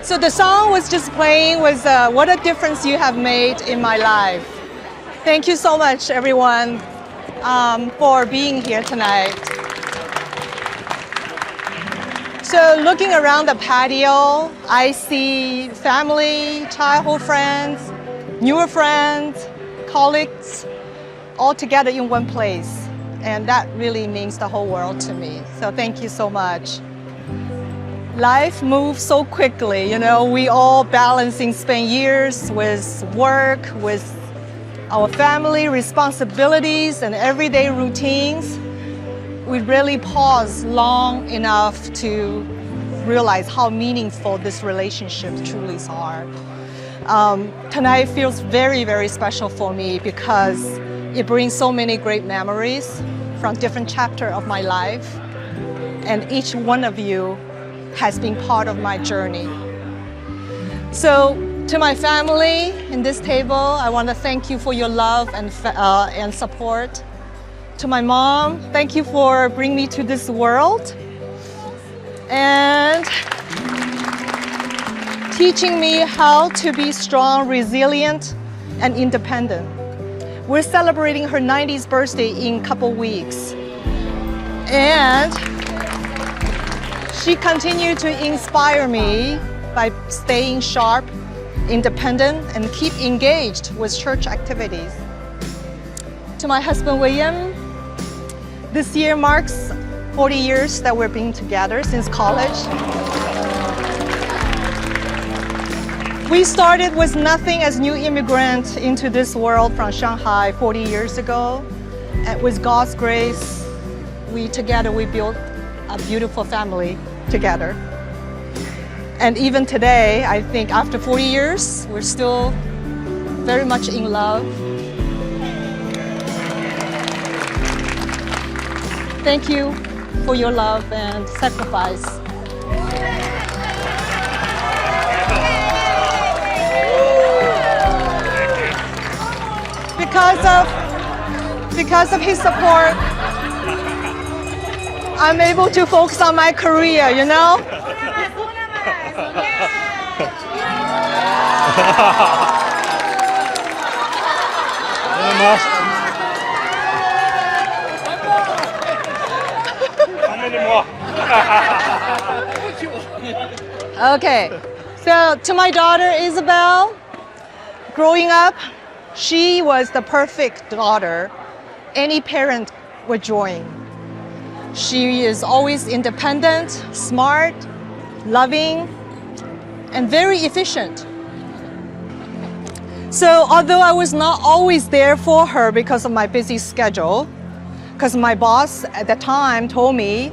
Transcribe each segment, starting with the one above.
So the song was just playing was What a Difference You Have Made in My Life. Thank you so much, everyone, for being here tonight. So looking around the patio, I see family, childhood friends, newer friends, colleagues, all together in one place. And that really means the whole world to me. So thank you so much. Life moves so quickly, you know, we all spend years with work, with our family responsibilities and everyday routines. We really pause long enough to realize how meaningful these relationships truly are. Tonight feels very, very special for me because it brings so many great memories from different chapters of my life. And each one of you has been part of my journey. So to my family in this table, I want to thank you for your love and support. To my mom, thank you for bringing me to this world. And teaching me how to be strong, resilient, and independent. We're celebrating her 90th birthday in a couple weeks. And she continued to inspire me by staying sharp, independent, and keep engaged with church activities. To my husband, William, this year marks 40 years that we've been together since college. We started with nothing as new immigrants into this world from Shanghai 40 years ago. And with God's grace, we built a beautiful family together. And even today, I think after 40 years, we're still very much in love. Thank you for your love and sacrifice. Because of his support, I'm able to focus on my career, you know? Okay, so to my daughter Isabel, growing up, she was the perfect daughter any parent would join. She is always independent, smart, loving, and very efficient. So although I was not always there for her because of my busy schedule, because my boss at the time told me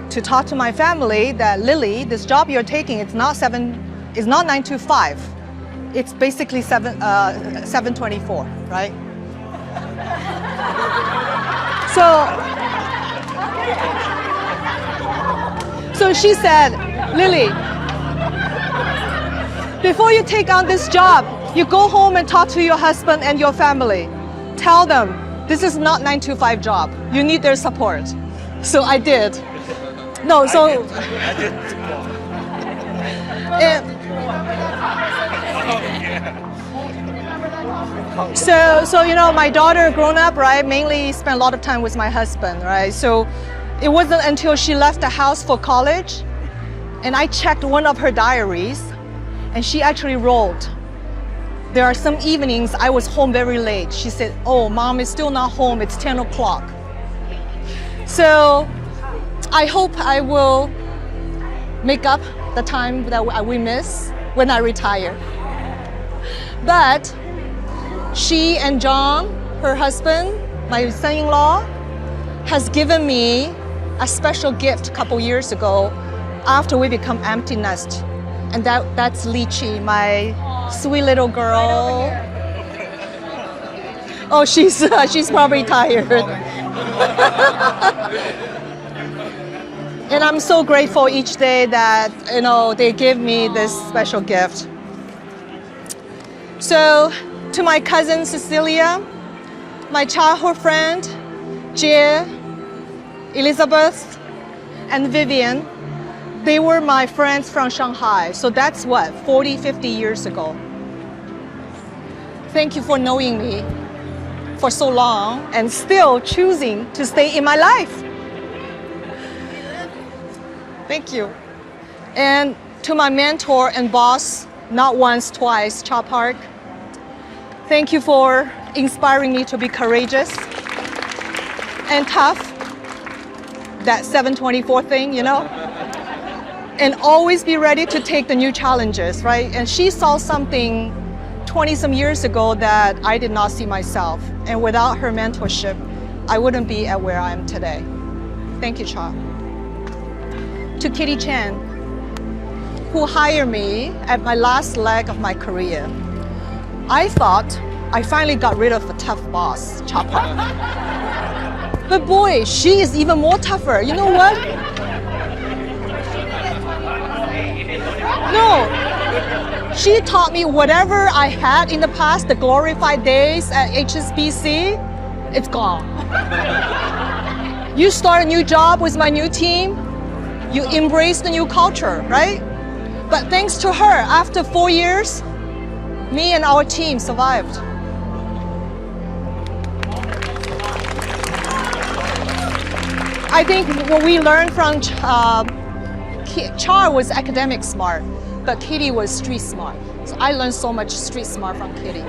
to talk to my family that Lily, this job you're taking, it's not 9 to 5. It's basically 724, right? So she said, Lily, before you take on this job, you go home and talk to your husband and your family. Tell them this is not 9 to 5 job. You need their support. So I did. No, so. I did. So you know, my daughter grown up, right, mainly spent a lot of time with my husband, right? So it wasn't until she left the house for college and I checked one of her diaries and she actually wrote, there are some evenings I was home very late. She said, oh, mom is still not home, it's 10 o'clock. So I hope I will make up the time that we miss when I retire. But she and John, her husband, my son-in-law, has given me a special gift a couple years ago after we become empty nest. And that's Lychee, my sweet little girl. Oh, she's probably tired. And I'm so grateful each day that, you know, they give me this special gift. So to my cousin Cecilia, my childhood friend, Jie, Elizabeth, and Vivian, they were my friends from Shanghai. So that's what, 40, 50 years ago. Thank you for knowing me for so long and still choosing to stay in my life. Thank you. And to my mentor and boss, not once, twice, Cha Park, thank you for inspiring me to be courageous and tough, that 724 thing, you know, and always be ready to take the new challenges, right? And she saw something 20 some years ago that I did not see myself. And without her mentorship, I wouldn't be at where I am today. Thank you, Cha. To Kitty Chen, who hired me at my last leg of my career. I thought I finally got rid of a tough boss, Cha Park. But boy, she is even more tougher. You know what? No, she taught me whatever I had in the past, the glorified days at HSBC, it's gone. You start a new job with my new team, you embrace the new culture, right? But thanks to her, after 4 years, me and our team survived. I think what we learned from Char was academic smart, but Kitty was street smart. So I learned so much street smart from Kitty.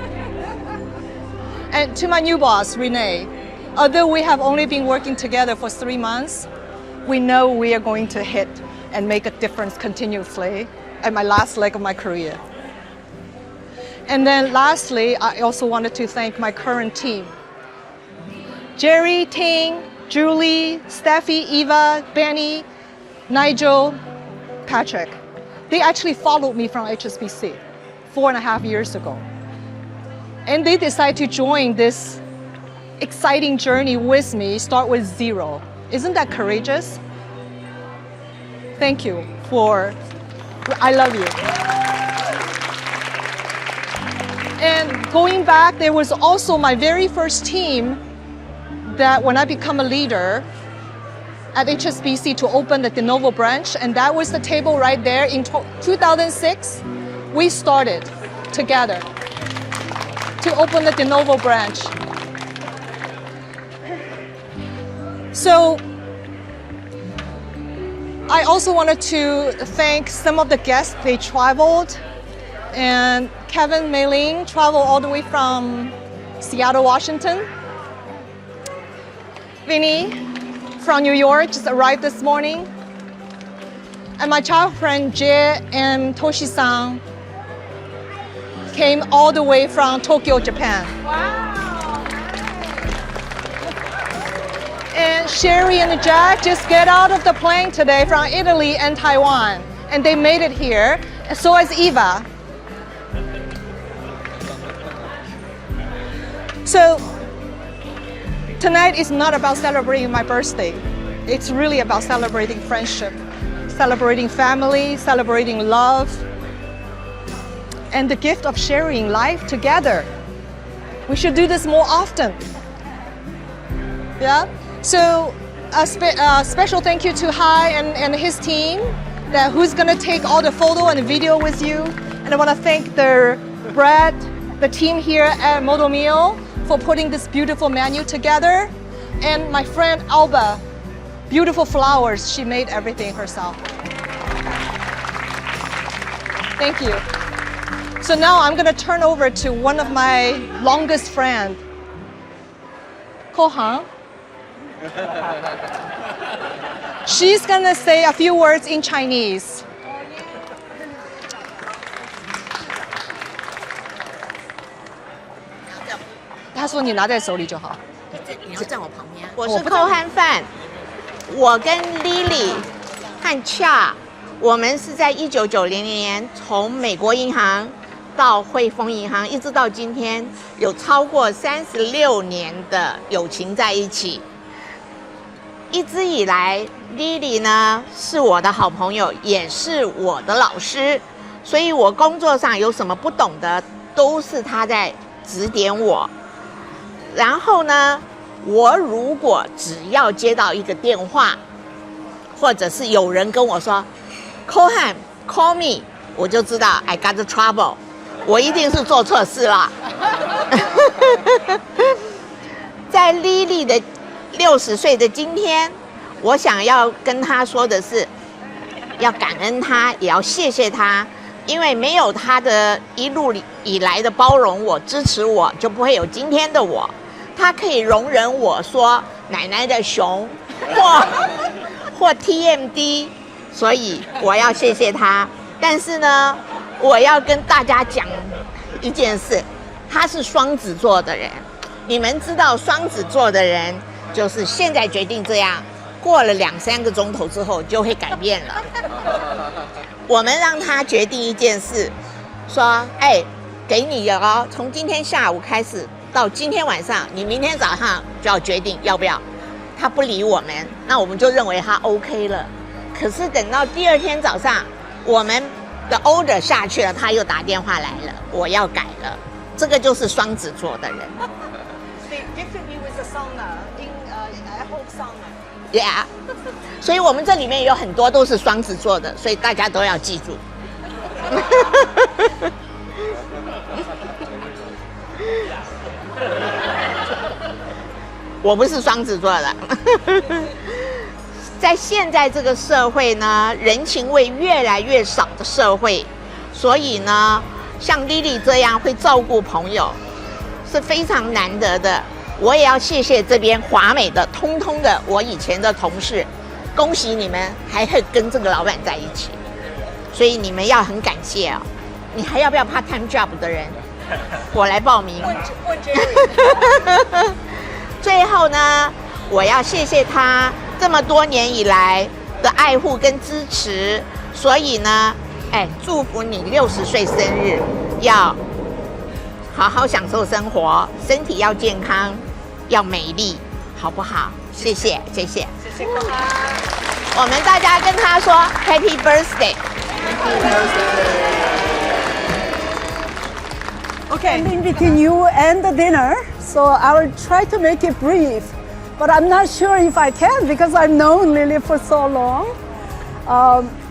And to my new boss, Renee, although we have only been working together for 3 months, we know we are going to hit and make a difference continuously at my last leg of my career. And then lastly, I also wanted to thank my current team. Jerry, Ting, Julie, Steffi, Eva, Benny, Nigel, Patrick. They actually followed me from HSBC 4.5 years ago. And they decided to join this exciting journey with me, start with zero. Isn't that courageous? Thank you I love you. And going back, there was also my very first team that when I become a leader at HSBC to open the de novo branch, and that was the table right there in 2006, we started together to open the de novo branch. So I also wanted to thank some of the guests. They traveled, and Kevin Mei Ling traveled all the way from Seattle, Washington. Vinny from New York just arrived this morning. And my child friend Jie and Toshi-san came all the way from Tokyo, Japan. Wow. And Sherry and Jack just get out of the plane today from Italy and Taiwan. And they made it here, and so has Eva. So tonight is not about celebrating my birthday. It's really about celebrating friendship, celebrating family, celebrating love, and the gift of sharing life together. We should do this more often. Yeah? So a special thank you to Hai and his team who's gonna take all the photo and the video with you. And I wanna thank Brad, the team here at Modo Meal for putting this beautiful menu together. And my friend Alba, beautiful flowers, she made everything herself. Thank you. So now I'm gonna turn over to one of my longest friends, Ko-Han. She's gonna say a few words in Chinese. 他说你拿在手里就好。你要站我旁边。我是扣汉饭，我跟 Lilly 和 Cha， 我们是在1990年从美国银行到汇丰银行，一直到今天，有超过36年的友情在一起。一直以来 ，Lilly 呢是我的好朋友，也是我的老师，所以我工作上有什么不懂的，都是他在指点我。然后呢，我如果只要接到一个电话，或者是有人跟我说 "Call him, call me"， 我就知道 I got the trouble， 我一定是做错事了。在 Lilly 的60岁的今天，我想要跟他说的是，要感恩他，也要谢谢他，因为没有他的一路以来的包容我、支持我，就不会有今天的我。他可以容忍我说奶奶的熊或 TMD， 所以我要谢谢他。但是呢，我要跟大家讲一件事，他是双子座的人。你们知道双子座的人就是现在决定这样，过了2-3个钟头之后就会改变了。我们让他决定一件事，说，给你哦，从今天下午开始到今天晚上，你明天早上就要决定要不要。他不理我们，那我们就认为他 OK 了。可是等到第二天早上，我们的 order 下去了，他又打电话来了，我要改了。这个就是双子座的人。They gifted me with a sauna at home sauna. Yeah， 所以我们这里面有很多都是双子座的，所以大家都要记住。我不是双子座的。在现在这个社会呢，人情味越来越少的社会，所以呢，像 Lilly 这样会照顾朋友是非常难得的。我也要谢谢这边华美的通通的我以前的同事，恭喜你们还会跟这个老板在一起，所以你们要很感谢哦。你还要不要 part time job 的人？我来报名。问 Jerry。最后呢，我要谢谢他这么多年以来的爱护跟支持，所以呢，祝福你60岁生日，要好好享受生活，身体要健康，要美丽，好不好？谢谢，谢谢，谢谢他。我们大家跟他说 Happy Birthday。Okay. In between you and the dinner, so I will try to make it brief. But I'm not sure if I can because I've known Lilly for so long.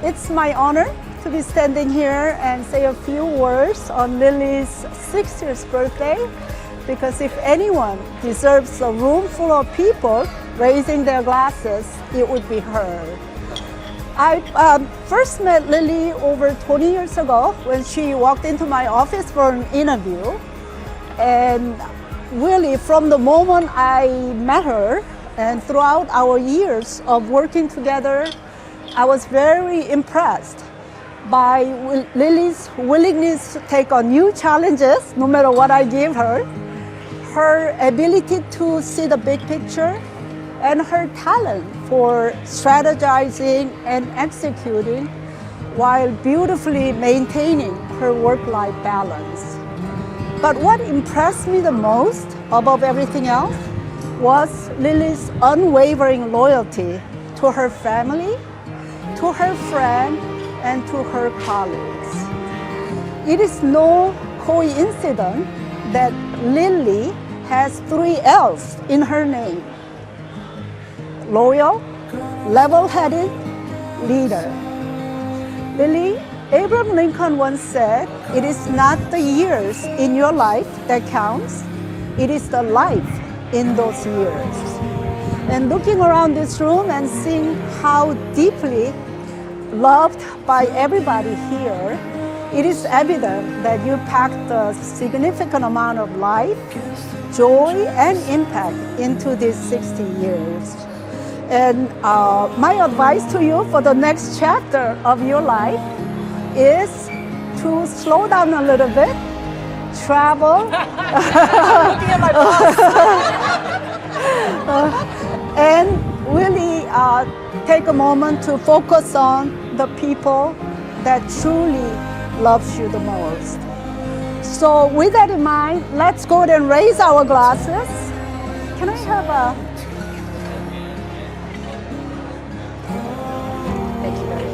It's my honor to be standing here and say a few words on Lilly's 60th birthday, because if anyone deserves a room full of people raising their glasses, it would be her. I first met Lilly over 20 years ago when she walked into my office for an interview. And really, from the moment I met her and throughout our years of working together, I was very impressed by Lilly's willingness to take on new challenges, no matter what I give her ability to see the big picture, and her talent for strategizing and executing while beautifully maintaining her work-life balance. But what impressed me the most, above everything else, was Lilly's unwavering loyalty to her family, to her friend, and to her colleagues. It is no coincidence that Lilly has 3 L's in her name: loyal, level-headed, leader. Lilly, Abraham Lincoln once said, "It is not the years in your life that counts, it is the life in those years." And looking around this room and seeing how deeply loved by everybody here, it is evident that you packed a significant amount of life, joy, and impact into these 60 years. And my advice to you for the next chapter of your life is to slow down a little bit, travel, and really take a moment to focus on the people that truly loves you the most. So with that in mind, let's go ahead and raise our glasses. Can I have a... Thank you very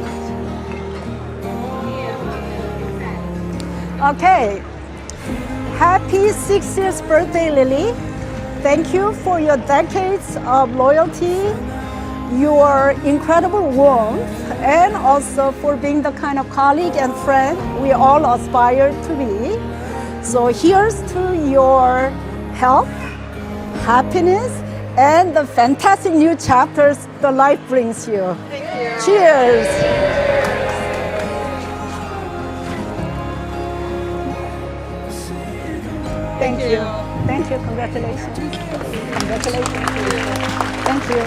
much. Okay. Happy 60th birthday, Lilly. Thank you for your decades of loyalty, your incredible warmth, and also for being the kind of colleague and friend we all aspire to be. So here's to your health, happiness, and the fantastic new chapters the life brings you. Thank you. Cheers. Thank you. Thank you. Congratulations. Congratulations. Thank you.